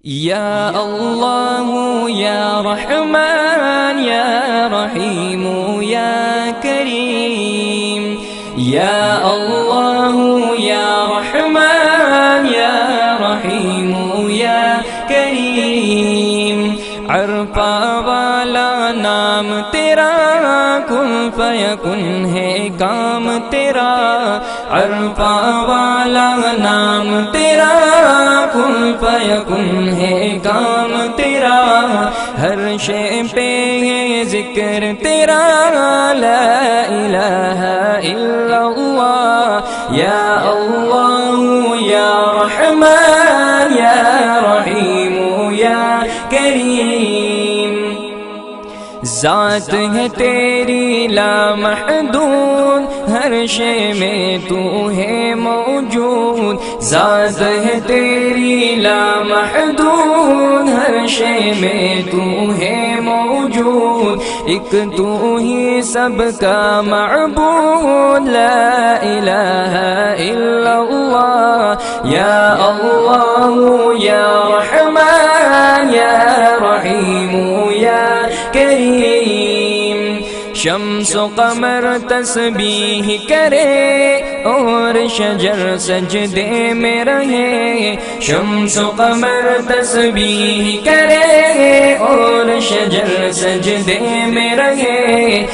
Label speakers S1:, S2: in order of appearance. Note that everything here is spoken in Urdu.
S1: یا اللہ یا رحمان یا رحیم یا کریم، یا اللہ یا رحمان یا رحیم یا کریم، عرفہ والا نام تیرا، کن فیکن ہے کام تیرا، عرفہ والا نام تیرا، کن فیکن ہے کام تیرا، ہر شے پہ ہے ذکر تیرا، لا الہ الا اللہ، یا اللہ یا رحمان یا رحیم یا کریم، ذات ہے تیری لامحدود، ہر شے میں تو ہے موجود، ذات ہے تیری لامحدود، ہر شے میں تو ہے موجود، ایک تو ہی سب کا معبود، لا الہ الا اللہ، یا اللہ یا رحمان یا رحیم یا کریم، شمس و قمر تسبیح کرے اور شجر سجدے میں رہے، شمس و قمر تسبیح کرے اور شجر سجدے میں رہے،